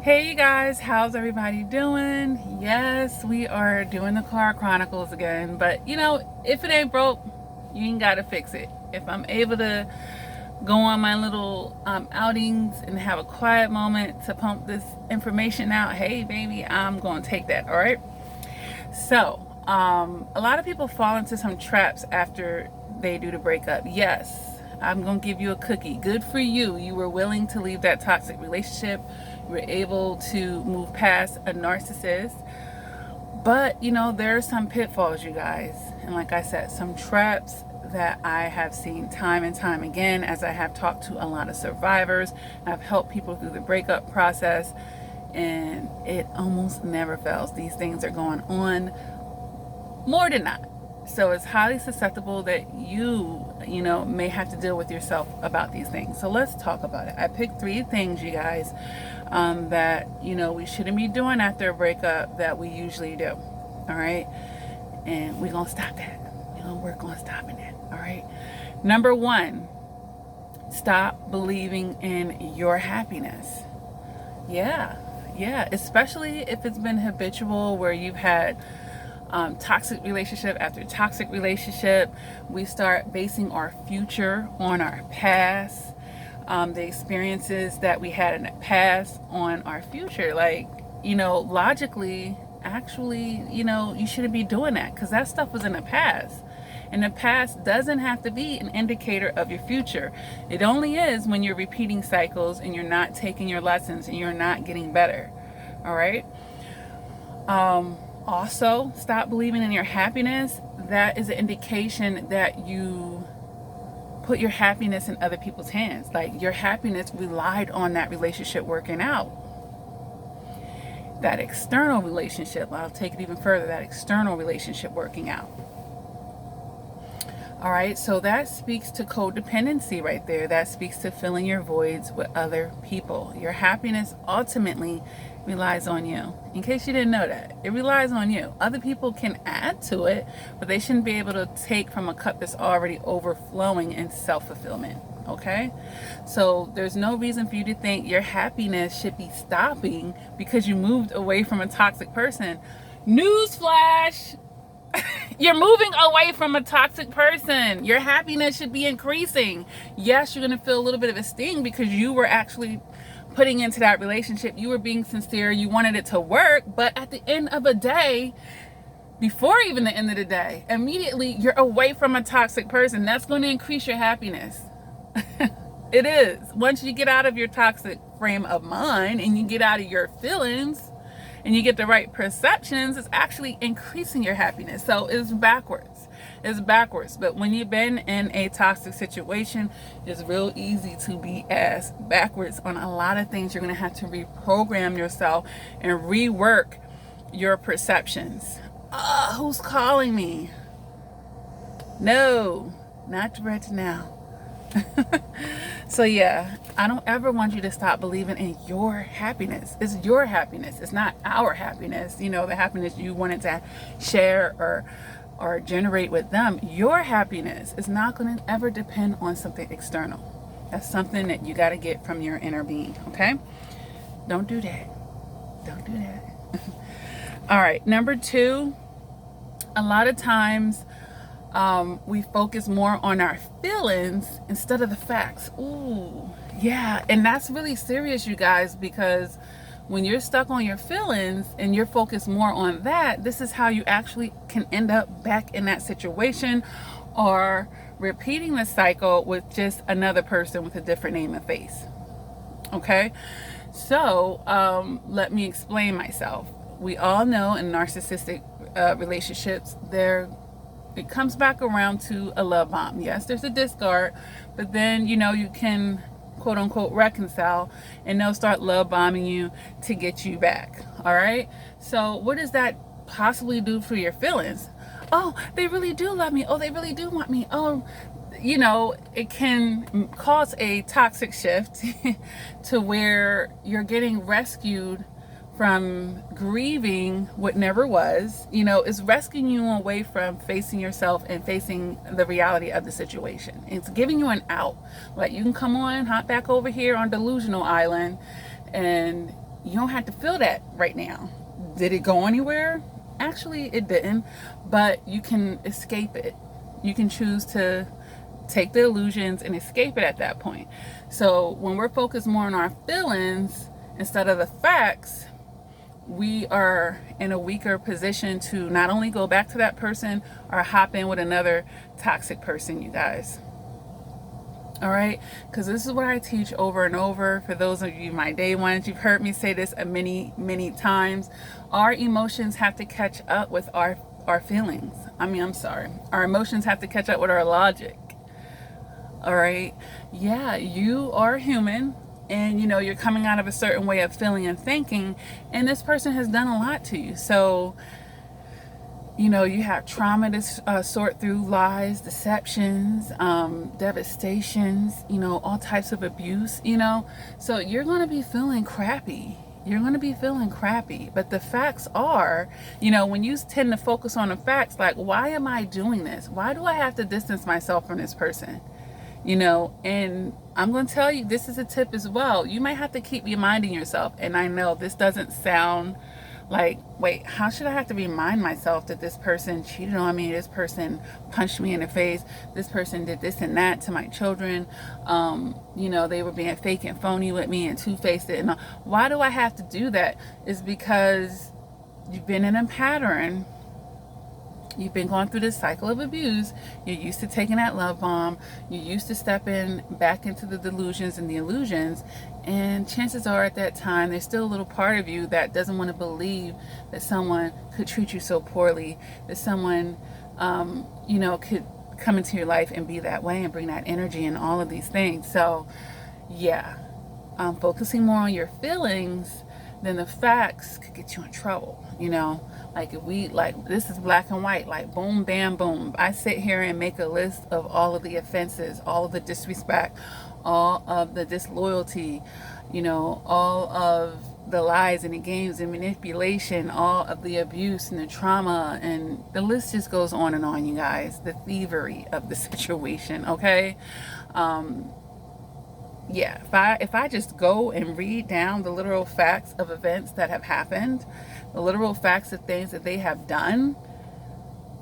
Hey you guys, how's everybody doing? Yes, we are doing the car chronicles again, but if it ain't broke, you ain't gotta fix it. If I'm able to go on my little outings and have a quiet moment to pump this information out, hey baby, I'm gonna take that. All right. So a lot of people fall into some traps after they do the breakup. Yes, I'm gonna give you a cookie. Good for you. You were willing to leave that toxic relationship. You were able to move past a narcissist. But there are some pitfalls, you guys. And like I said, some traps that I have seen time and time again as I have talked to a lot of survivors. I've helped people through the breakup process, and it almost never fails. These things are going on more than not. So it's highly susceptible that you may have to deal with yourself about these things. So let's talk about it. I picked 3 things, you guys, that we shouldn't be doing after a breakup that we usually do. All right, and we're gonna stop that. We're gonna work on stopping that. All right. Number 1, stop believing in your happiness. Yeah, especially if it's been habitual, where you've had toxic relationship after toxic relationship. We start basing our future on our past, the experiences that we had in the past on our future. Like, logically, actually, you shouldn't be doing that, because that stuff was in the past. And the past doesn't have to be an indicator of your future. It only is when you're repeating cycles and you're not taking your lessons and you're not getting better. All right. Also, stop believing in your happiness. That is an indication that you put your happiness in other people's hands. Like, your happiness relied on that relationship working out. That external relationship, I'll take it even further, that external relationship working out. All right, so that speaks to codependency right there. That speaks to filling your voids with other people. Your happiness ultimately relies on you. In case you didn't know that, it relies on you. Other people can add to it, but they shouldn't be able to take from a cup that's already overflowing in self-fulfillment. Okay? So there's no reason for you to think your happiness should be stopping because you moved away from a toxic person. Newsflash! You're moving away from a toxic person. Your happiness should be increasing. Yes, you're going to feel a little bit of a sting because you were actually putting into that relationship. You were being sincere. You wanted it to work. But at the end of the day, before even the end of the day, immediately you're away from a toxic person. That's going to increase your happiness. It is. Once you get out of your toxic frame of mind and you get out of your feelings, and you get the right perceptions, it's actually increasing your happiness. So it's backwards. But when you've been in a toxic situation, it's real easy to be ass backwards on a lot of things. You're going to have to reprogram yourself and rework your perceptions. Who's calling me? No, not right now. So yeah, I don't ever want you to stop believing in your happiness. It's your happiness. It's not our happiness. The happiness you wanted to share or generate with them. Your happiness is not going to ever depend on something external. That's something that you got to get from your inner being. Okay? Don't do that. All right. Number 2, a lot of times we focus more on our feelings instead of the facts. Ooh, yeah. And that's really serious, you guys, because when you're stuck on your feelings and you're focused more on that, this is how you actually can end up back in that situation or repeating the cycle with just another person with a different name and face. Okay? So let me explain myself. We all know in narcissistic relationships, it comes back around to a love bomb. Yes, there's a discard, but then you can quote unquote reconcile, and they'll start love bombing you to get you back. All right, so what does that possibly do for your feelings? Oh, they really do love me. Oh, they really do want me. Oh, it can cause a toxic shift to where you're getting rescued from grieving what never was. It's rescuing you away from facing yourself and facing the reality of the situation. It's giving you an out. Like, you can come on, hop back over here on Delusional Island, and You don't have to feel that right now. Did it go anywhere? Actually, it didn't, but you can escape it. You can choose to take the illusions and escape it at that point. So when we're focused more on our feelings instead of the facts, we are in a weaker position to not only go back to that person or hop in with another toxic person, you guys. All right, because this is what I teach over and over. For those of you my day ones, you've heard me say this many times. Our emotions have to catch up with our feelings. Our emotions have to catch up with our logic. All right, yeah, you are human, and you're coming out of a certain way of feeling and thinking, and this person has done a lot to you. So you have trauma to sort through, lies, deceptions, devastations, all types of abuse, So you're going to be feeling crappy. You're going to be feeling crappy. But the facts are, when you tend to focus on the facts, like, why am I doing this? Why do I have to distance myself from this person? And I'm going to tell you, this is a tip as well. You might have to keep reminding yourself. And I know this doesn't sound like, wait, how should I have to remind myself that this person cheated on me, this person punched me in the face, this person did this and that to my children, they were being fake and phony with me and two-faced it. And why do I have to do that? Is because you've been in a pattern. You've been going through this cycle of abuse. You're used to taking that love bomb. You're used to stepping back into the delusions and the illusions. And chances are at that time, there's still a little part of you that doesn't want to believe that someone could treat you so poorly, that someone, could come into your life and be that way and bring that energy and all of these things. So, yeah, focusing more on your feelings than the facts could get you in trouble, Like this is black and white, like boom, bam, boom. I sit here and make a list of all of the offenses, all of the disrespect, all of the disloyalty, all of the lies and the games and manipulation, all of the abuse and the trauma, and the list just goes on, you guys. The thievery of the situation, okay? Yeah, if I just go and read down the literal facts of events that have happened, the literal facts of things that they have done,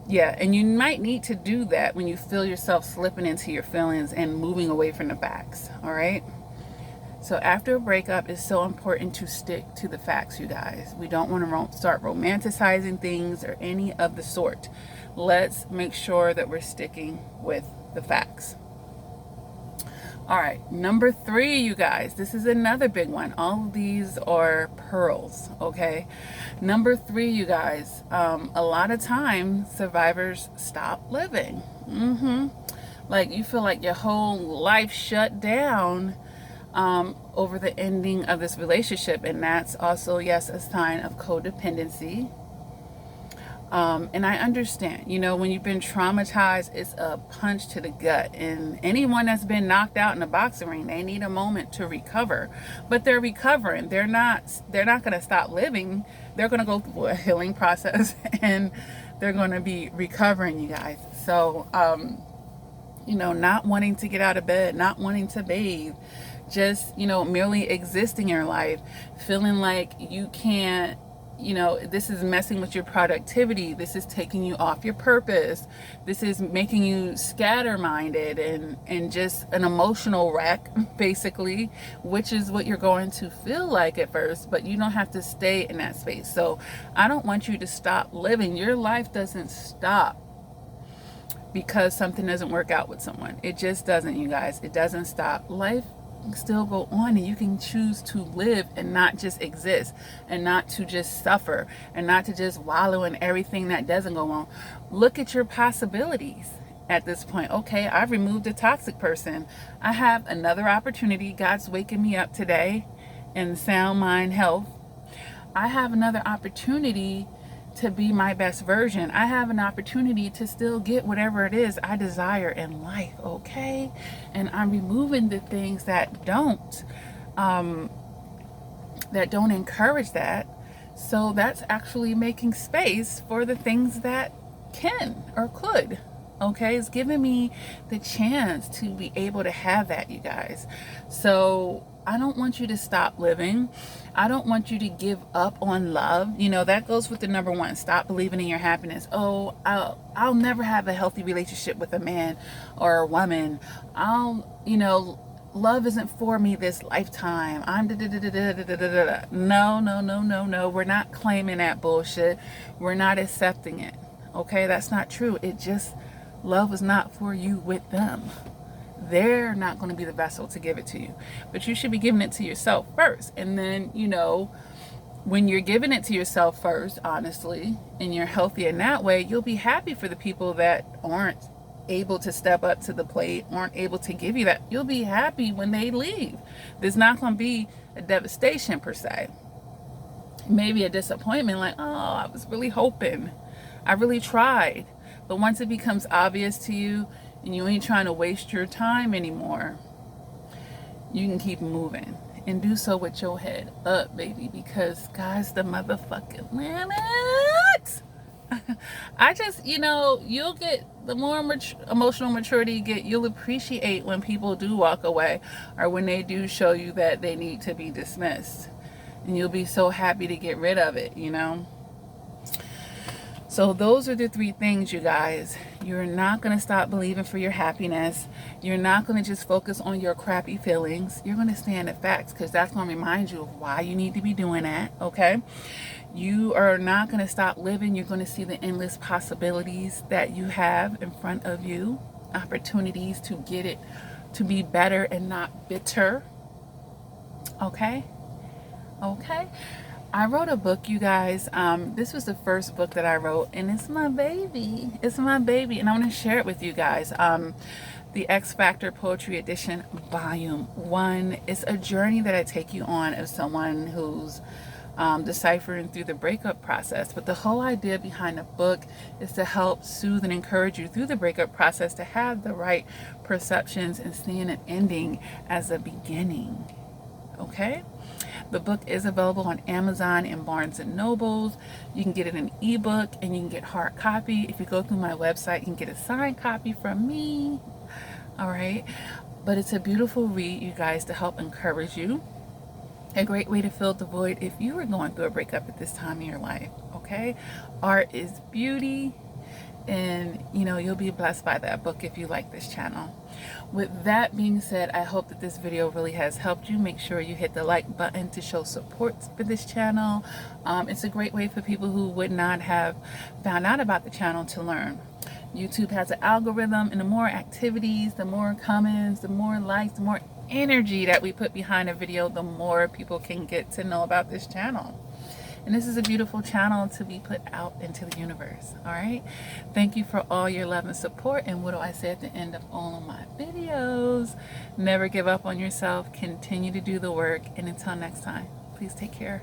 yeah, and you might need to do that when you feel yourself slipping into your feelings and moving away from the facts, all right? So after a breakup, it's so important to stick to the facts, you guys. We don't want to start romanticizing things or any of the sort. Let's make sure that we're sticking with the facts. All right, number 3, you guys. This is another big one. All of these are pearls, okay? Number 3, you guys. A lot of times, survivors stop living. Like, you feel like your whole life shut down over the ending of this relationship. And that's also, yes, a sign of codependency. And I understand, when you've been traumatized, it's a punch to the gut. And anyone that's been knocked out in a boxing ring, they need a moment to recover. But they're recovering. They're not going to stop living. They're going to go through a healing process, and they're going to be recovering, you guys. So, not wanting to get out of bed, not wanting to bathe, just, merely existing your life, feeling like you can't, this is messing with your productivity. This is taking you off your purpose. This is making you scatter-minded and just an emotional wreck, basically, which is what you're going to feel like at first, but you don't have to stay in that space. So I don't want you to stop living. Your life doesn't stop because something doesn't work out with someone. It just doesn't, you guys. It doesn't stop. Life still go on, and you can choose to live and not just exist, and not to just suffer, and not to just wallow in everything that doesn't go on. Look at your possibilities at this point. Okay, I've removed a toxic person. I have another opportunity. God's waking me up today in sound mind health. I have another opportunity to be my best version. I have an opportunity to still get whatever it is I desire in life, okay? And I'm removing the things that don't encourage that. So that's actually making space for the things that can or could, okay? It's giving me the chance to be able to have that, you guys. So I don't want you to stop living. I don't want you to give up on love. You know, that goes with the number one. Stop believing in your happiness. Oh, I'll never have a healthy relationship with a man or a woman. Love isn't for me this lifetime. I'm da da da da da da da da da. No, no, no, no, no. We're not claiming that bullshit. We're not accepting it. Okay, that's not true. It just, love is not for you with them. They're not going to be the vessel to give it to you. But you should be giving it to yourself first. And then, when you're giving it to yourself first, honestly, and you're healthy in that way, you'll be happy for the people that aren't able to step up to the plate, aren't able to give you that. You'll be happy when they leave. There's not going to be a devastation per se. Maybe a disappointment, like, oh, I was really hoping. I really tried. But once it becomes obvious to you and you ain't trying to waste your time anymore, you can keep moving. And do so with your head up, baby, because God's the motherfucking limit. I just, you'll get, the more emotional maturity you get, you'll appreciate when people do walk away or when they do show you that they need to be dismissed. And you'll be so happy to get rid of it, So those are the three things, you guys. You're not going to stop believing for your happiness. You're not going to just focus on your crappy feelings. You're going to stand the facts, because that's going to remind you of why you need to be doing that, okay? You are not going to stop living. You're going to see the endless possibilities that you have in front of you, opportunities to get it to be better and not bitter, okay? Okay? I wrote a book, you guys. This was the first book that I wrote, and it's my baby. It's my baby, and I want to share it with you guys. The X Factor Poetry Edition, Volume 1. It's a journey that I take you on as someone who's deciphering through the breakup process. But the whole idea behind the book is to help soothe and encourage you through the breakup process to have the right perceptions and seeing an ending as a beginning. Okay? The book is available on Amazon and Barnes and Nobles. You can get it in ebook and you can get hard copy. If you go through my website, you can get a signed copy from me. All right. But it's a beautiful read, you guys, to help encourage you. A great way to fill the void if you are going through a breakup at this time in your life. Okay. Art is beauty. And you'll be blessed by that book if you like this channel. With that being said, I hope that this video really has helped you. Make sure you hit the like button to show support for this channel. It's a great way for people who would not have found out about the channel to learn. YouTube has an algorithm, and the more activities, the more comments, the more likes, the more energy that we put behind a video, the more people can get to know about this channel. And this is a beautiful channel to be put out into the universe. All right. Thank you for all your love and support. And what do I say at the end of all of my videos? Never give up on yourself. Continue to do the work. And until next time, please take care.